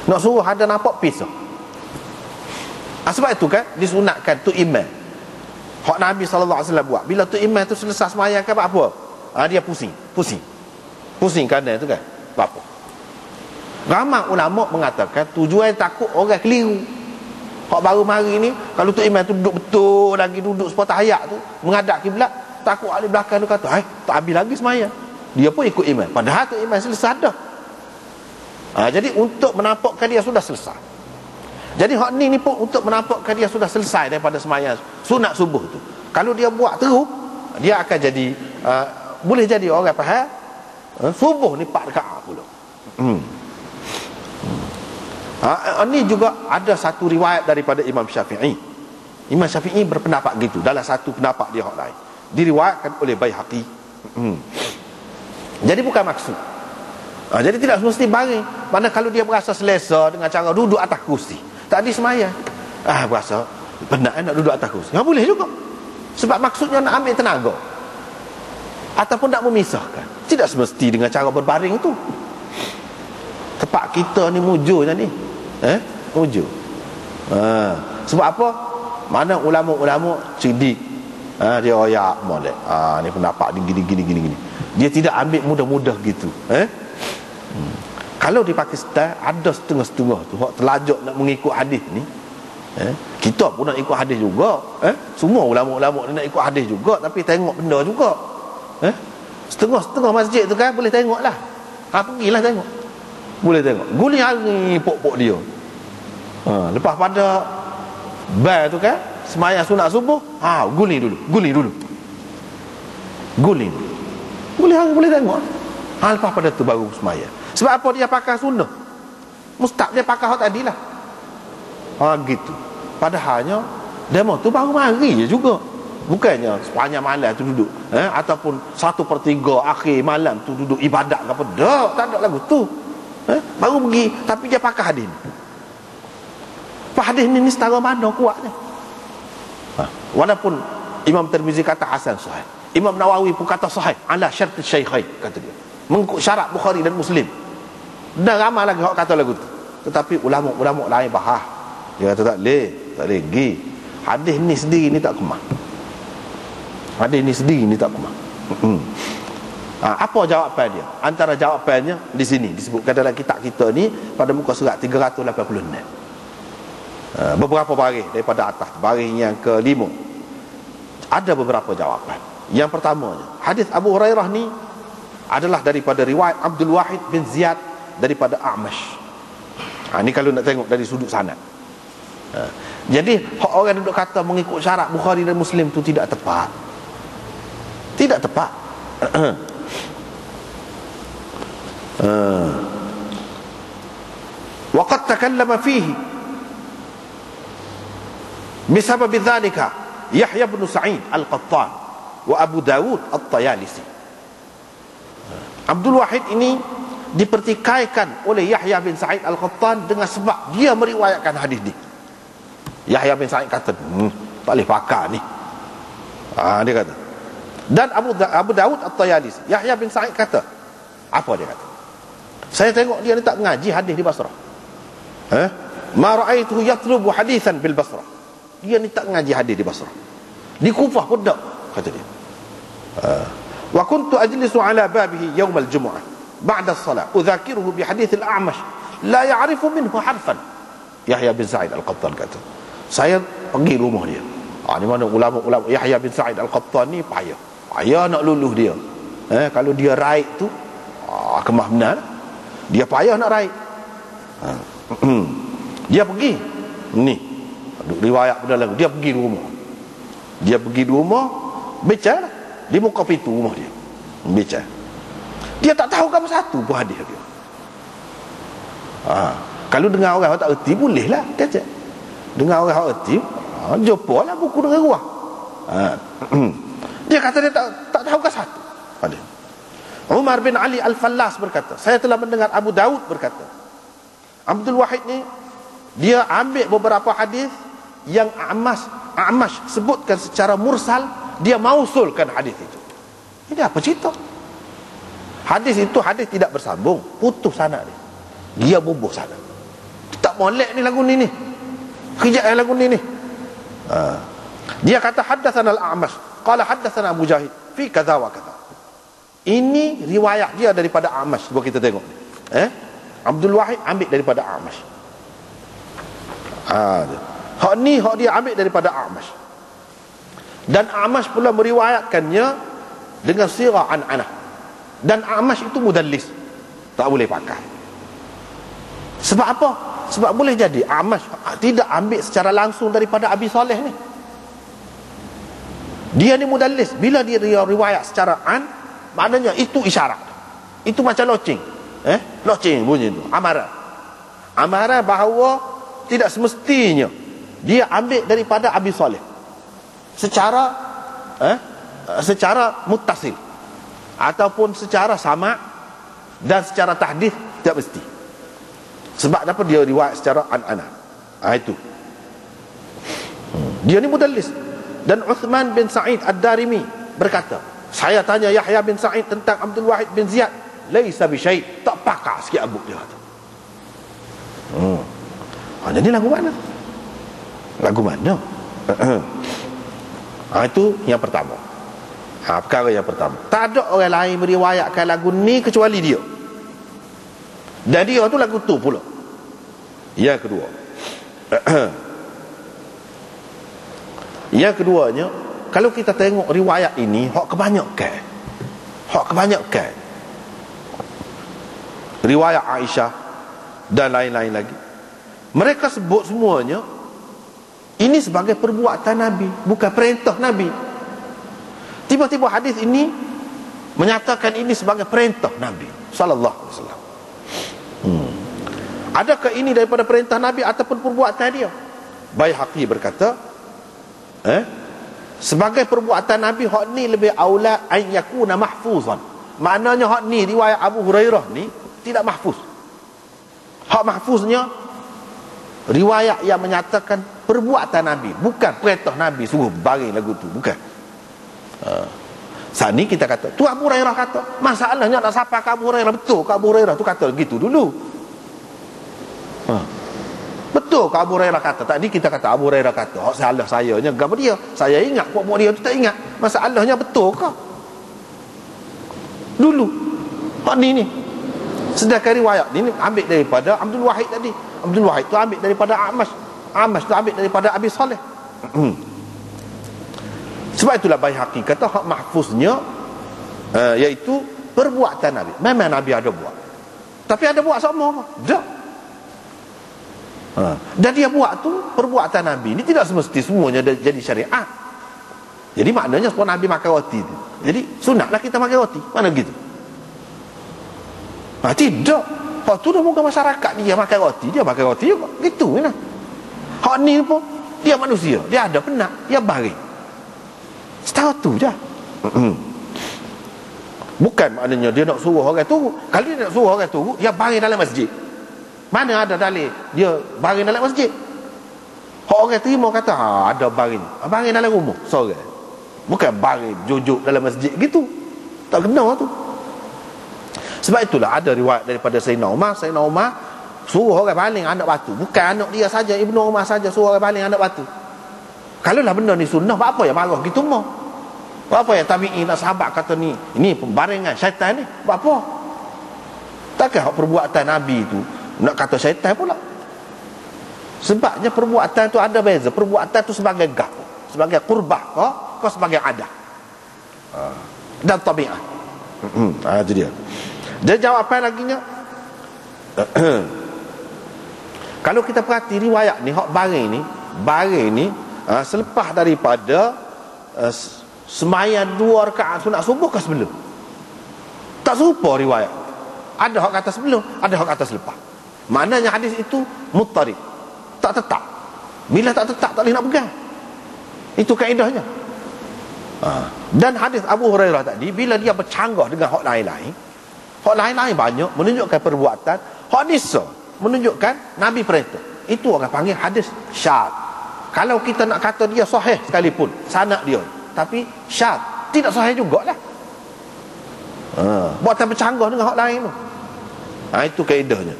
Nak suruh ada nampak pisah. Sebab itu kan disunatkan tu imam. Hak Nabi SAW buat. Bila tu imam tu selesai sembahyang kan apa? Dia pusing kanan tu kan. Apa? Ramai ulama mengatakan tujuan takut orang keliru. Hak baru mari ni, kalau tu imam tu duduk betul lagi, duduk sepatah hayat tu menghadap kiblat, takut ahli belakang tu kata, tak habis lagi sembahyang. Dia pun ikut imam. Padahal tu imam selesai dah. Jadi untuk menampakkan dia sudah selesai. Jadi hak ni pun untuk menampakkan dia sudah selesai daripada sembahyang sunat subuh tu. Kalau dia buat terus, dia akan jadi boleh jadi orang faham subuh ni 4 rakaat pula. Ini juga ada satu riwayat daripada Imam Syafi'i. Imam Syafi'i berpendapat gitu dalam satu pendapat dia hak lain. Diriwayatkan oleh Baihaqi. Jadi bukan maksud. Jadi tidak semesti baring. Mana kalau dia berasa selesa dengan cara duduk atas kursi, tak ada sembahyang. Berasa penat nak duduk atas kursi. Boleh juga. Sebab maksudnya nak ambil tenaga. Ataupun nak memisahkan. Tidak semesti dengan cara berbaring tu. Tempat kita ni mujur je ni. Mujur. Sebab apa? Mana ulama-ulama cerdik. Dia royak molek. Ni pendapat gini. Dia tidak ambil mudah-mudah gitu. Kalau di Pakistan ada setengah-setengah tu hak terlajak nak mengikut hadis ni. Kita pun nak ikut hadis juga. Semua ulama-ulama ni nak ikut hadis juga, tapi tengok benda juga. Setengah-setengah masjid tu kan boleh tengok lah. Pergilah tengok. Boleh tengok. Guling hari pok-pok dia. Lepas pada bar tu kan, sembahyang sunat subuh, guling dulu. Guling. Boleh hari boleh tengok. Lepas pada tu baru sembahyang. Sebab apa dia pakai sunnah? Mustahab dia pakai hak tadi lah. Gitu. Padahalnya demo tu baru mari je juga. Bukannya sepanjang malam tu duduk ataupun 1/3 akhir malam tu duduk ibadat ke apa. Tak ada lagu tu. Baru pergi, tapi dia pakai hadis ni. Hadis ni setara mana kuatnya. Walaupun Imam Tirmizi kata hasan sahih, Imam Nawawi pun kata sahih ala syart syaikhain, kata dia. Mengikut syarat Bukhari dan Muslim. Dan ramai lagi hak kata lagu tu. Tetapi ulama-ulama lain bahas. Dia kata tak boleh pergi. Hadis ni sendiri ni tak kemah. Apa jawapan dia? Antara jawapannya di sini disebutkan dalam kitab kita ni pada muka surat 386. Beberapa baris daripada atas, baris yang ke-5 ada beberapa jawapan. Yang pertamanya, hadis Abu Hurairah ni adalah daripada riwayat Abdul Wahid bin Ziyad daripada A'mash. Ni kalau nak tengok dari sudut sanad. Jadi orang duduk kata mengikut syarat Bukhari dan Muslim tu tidak tepat. Tidak tepat. Waqad takallama fihi bisabab dzalika Yahya bin Sa'id Al-Qattan wa Abu Dawud At-Tayalisi. Abdul Wahid ini dipertikaikan oleh Yahya bin Sa'id Al-Qattan dengan sebab dia meriwayatkan hadis ni. Yahya bin Sa'id kata, tak boleh pakar ni. Dia kata. Dan Abu Dawud At-Tayalisi, Yahya bin Sa'id kata, apa dia kata? Saya tengok dia ni tak mengaji hadis di Basrah. Ma ra'aituhu yatlubu hadithan bil Basrah. Dia ni tak mengaji hadis di Basrah. Di Kufah pun tak, kata dia. Wa kuntu ajlisu ala babihi yawm al-jum'ah ba'da as-salah udzakiruhu bi hadits al-A'mash la ya'rifu minhu harfan. Yahya bin Sa'id Al-Qattan kata, saya pergi rumah dia. Ni mana ulama-ulama Yahya bin Sa'id Al-Qattan ni payah nak luluh dia. Kalau dia raik tu kemah benar. Dia payah nak raik. Dia pergi ni riwayat pada lagu, dia pergi rumah bicara di muka pintu rumah dia bicara. Dia tak tahu kamu satu pun hadis dia. Kalau dengar orang tak erti boleh lah kata. Dengar orang erti, jumpa lah buku dengan ruah. Dia kata dia tak tahu ke satu hadis. Umar bin Ali Al-Fallas berkata, saya telah mendengar Abu Daud berkata, Abdul Wahid ni dia ambil beberapa hadis yang A'mash sebutkan secara mursal, dia mausulkan hadis itu. Ini apa cerita? Hadis itu hadis tidak bersambung, putus sanad dia bubuh sanad. tak molek ni lagu ni. Kejap lagu ni. Dia kata haddatsana al-A'mash, qala haddatsana Abu Jahil fi kadza wa kadza. Ini riwayat dia daripada A'mash. Cuba kita tengok. Abdul Wahid ambil daripada A'mash. Hak ni hak dia ambil daripada A'mash. Dan A'mash pula meriwayatkannya dengan sirah an-anah. Dan A'mash itu mudallis, tak boleh pakai. Sebab apa? Sebab boleh jadi A'mash tidak ambil secara langsung daripada Abi Saleh ni. Dia ni mudallis. Bila dia riwayat secara an, maknanya itu isyarat. Itu macam loceng. Loceng bunyi tu, amaran. Amaran bahawa tidak semestinya dia ambil daripada Abi Saleh secara muttasil ataupun secara sama dan secara tahdits, tidak mesti. Sebab apa dia riwayat secara an-ana. Itu. Dia ni mudallis. Dan Uthman bin Sa'id Ad-Darimi berkata, saya tanya Yahya bin Sa'id tentang Abdul Wahid bin Ziyad, laisa bi syai', tak pakar sikit abuk dia kata. Jadi lagu mana? Lagu mana? Itu yang pertama. Perkara yang pertama. Tak ada orang lain meriwayatkan lagu ni kecuali dia. Dan dia tu lagu tu pula. Yang kedua. Yang keduanya, kalau kita tengok riwayat ini, hak kebanyakan riwayat Aisyah dan lain-lain lagi, mereka sebut semuanya ini sebagai perbuatan Nabi, bukan perintah Nabi. Tiba-tiba hadis ini menyatakan ini sebagai perintah Nabi sallallahu alaihi wasallam. Adakah ini daripada perintah Nabi ataupun perbuatan dia? Baihaqi berkata, sebagai perbuatan Nabi, hak ni lebih aula an yakuna mahfuzan. Maknanya hak ni riwayat Abu Hurairah ni tidak mahfuz. Hak mahfuznya riwayat yang menyatakan perbuatan Nabi, bukan perintah Nabi suruh baring lagu tu, bukan. Saat ni kita kata, tu Abu Hurairah kata. Masalahnya nak sapa ke Abu Hurairah, betul ke Abu Hurairah tu kata gitu dulu. Betul ke Abu Hurairah kata? Tadi kita kata Abu Hurairah kata, hak salah sayanya gapo dia? Saya ingat, pokok dia tu tak ingat. Masalahnya betul ke? Dulu. Hak ni. Sedangkan riwayat ni ambil daripada Abdul Wahid tadi. Abdul Wahid tu ambil daripada A'mash. A'mash tu ambil daripada Abi Saleh. Sebab itulah Baihaqi kata hak mahfuznya iaitu perbuatan Nabi. Memang Nabi ada buat. Tapi ada buat sama apa? Tak. Dan dia buat tu perbuatan Nabi ni tidak semesti semuanya jadi syariat. Jadi maknanya sebab Nabi makan roti tu, jadi sunatlah kita makan roti. Mana gitu? Tidak. Hak tu dah bukan masyarakat dia makan roti, dia makan roti juga. Gitu lah. Hak ni pun dia manusia, dia ada penat, dia baring. Setara tu je. Bukan maknanya dia nak suruh orang turun. Kalau dia nak suruh orang turun, dia baring dalam masjid. Mana ada dalil dia baring dalam masjid? Hak orang terima kata ada baring. Baring dalam rumah seorang. Bukan baring jujuk dalam masjid gitu. Tak kena tu. Sebab itulah ada riwayat daripada Sayyidina Umar suruh orang baling anak batu. Bukan anak dia saja, Ibnu Umar saja suruh orang baling anak batu. Kalau lah benda ni sunnah, apa yang marah gitu mah? Apa yang tabi'in sahabat kata ni pembaringan syaitan ni? Apa? Takkan perbuatan Nabi tu nak kata syaitan pula? Sebabnya perbuatan tu ada beza. Perbuatan tu sebagai gah, sebagai qurbah kau sebagai adah dan tabi'ah. Itu dia. Dan jawapan laginya kalau kita perhati riwayat ni, hak baring ni selepas daripada sembahyang 2 rakaat sunat subuh ke sebelum? Tak serupa riwayat. Ada hak kata sebelum, ada hak kata selepas. Maknanya hadis itu muttarib, tak tetap. Bila tak tetap, tak boleh nak pegang. Itu kaedahnya. Dan hadis Abu Hurairah tadi, bila dia bercanggah dengan hak lain-lain banyak menunjukkan perbuatan. Hak nisa menunjukkan Nabi perintah. Itu orang panggil hadis syadz. Kalau kita nak kata dia sahih sekalipun sanad dia, tapi syadz, tidak sahih jugalah. Buatan bercanggah dengan hak lain tu. Itu kaedahnya.